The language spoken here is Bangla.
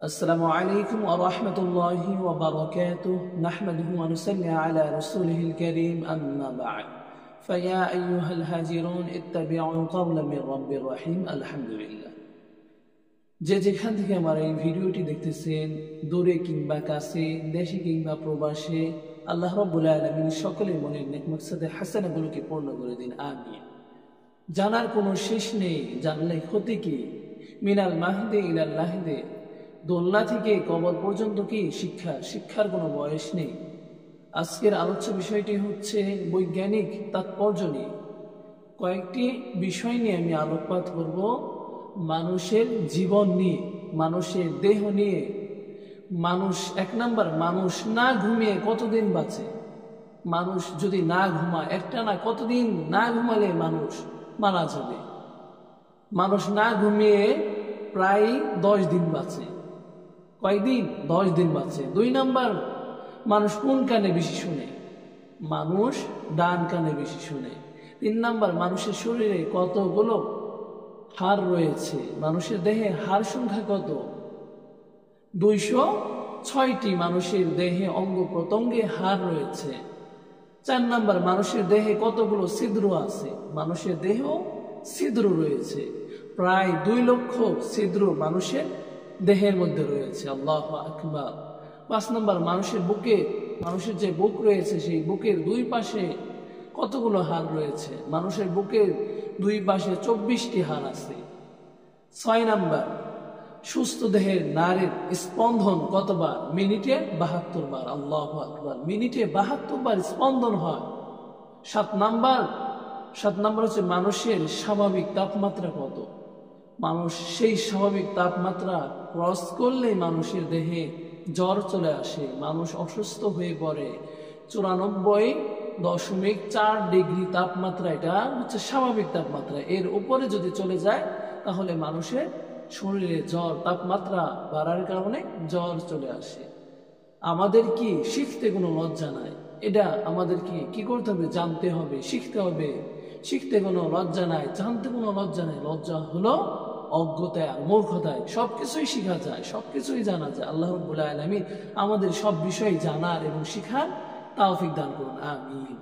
السلام عليكم ورحمة الله وبركاته نحمده ونصلي على رسوله الكريم أما بعد فيا أيها الهاجرون اتبعوا قول من رب الرحيم الحمد لله যে যেখান থেকে আমার এই ভিডিওটি দেখতেছেন দূরে কিংবা কাছে দেশে কিংবা প্রবাসে আল্লাহ রাব্বুল আলামিন সকলের মনের নেক মাকসাদে হাসানাগুলোকে পূর্ণ করে দিন আমিন। জানার কোনো শেষ নেই, জানলে ক্ষতি কি? মিনাল মাহদে ইলাল লাহদে, দোলনা থেকে কবর পর্যন্ত কি শিক্ষার কোনো বয়স নেই। আজকের আলোচ্য বিষয়টি হচ্ছে বৈজ্ঞানিক তাৎপর্য নিয়ে। কয়েকটি বিষয় নিয়ে আমি আলোকপাত করব। মানুষের জীবন নিয়ে, মানুষের দেহ নিয়ে। মানুষ এক নাম্বার, মানুষ না ঘুমিয়ে কতদিন বাঁচে? মানুষ যদি না ঘুমায়, একটা না কতদিন না ঘুমালে মানুষ মারা যাবে? মানুষ না ঘুমিয়ে প্রায় 10 দিন বাঁচে। কয়দিন? 10 দিন বাঁচে। 2 নাম্বার, মানুষ কোন কানে বেশি শুনে? মানুষ ডান কানে বেশি শুনে। 3 নাম্বার, মানুষের শরীরে কতগুলো হাড় রয়েছে? মানুষের দেহে হাড় সংখ্যা কত? 206টি মানুষের দেহে অঙ্গ প্রত্যঙ্গে হাড় রয়েছে। 4 নাম্বার, মানুষের দেহে কতগুলো ছিদ্র আছে? মানুষের দেহ ছিদ্র রয়েছে, প্রায় 2 লক্ষ ছিদ্র মানুষের দেহের মধ্যে রয়েছে। আল্লাহু আকবার। 5 নাম্বার, মানুষের যে বুক রয়েছে সেই বুকের 2 পাশে কতগুলো হাড় রয়েছে? মানুষের বুকের 2 পাশে 24টি হাড় আছে। 6 নাম্বার, সুস্থ দেহের নাড়ীর স্পন্দন কতবার? মিনিটে 72 বার। আল্লাহু আকবার। মিনিটে 72 বার স্পন্দন হয়। 7 নাম্বার হচ্ছে মানুষের স্বাভাবিক তাপমাত্রা কত? মানুষ সেই স্বাভাবিক তাপমাত্রা ক্রস করলে মানুষের দেহে জ্বর চলে আসে, মানুষ অসুস্থ হয়ে পড়ে। 94.4 ডিগ্রি তাপমাত্রা, এটা হচ্ছে স্বাভাবিক তাপমাত্রা। এর উপরে যদি চলে যায় তাহলে মানুষের শরীরে জ্বর, তাপমাত্রা বাড়ার কারণে জ্বর চলে আসে। আমাদের কি শিখতে কোনো লজ্জা নাই? এটা আমাদেরকে কি করতে হবে? জানতে হবে, শিখতে হবে। শিখতে কোনো লজ্জা নাই, জানতে কোনো লজ্জা নাই। লজ্জা হলো অজ্ঞতায় আর মূর্খতায়। সবকিছুই শিখা যায়, সবকিছুই জানা যায়। আল্লাহ রাব্বুল আলামিন আমাদের সব বিষয় জানার এবং শিখার তৌফিক দান করুন। আমিন।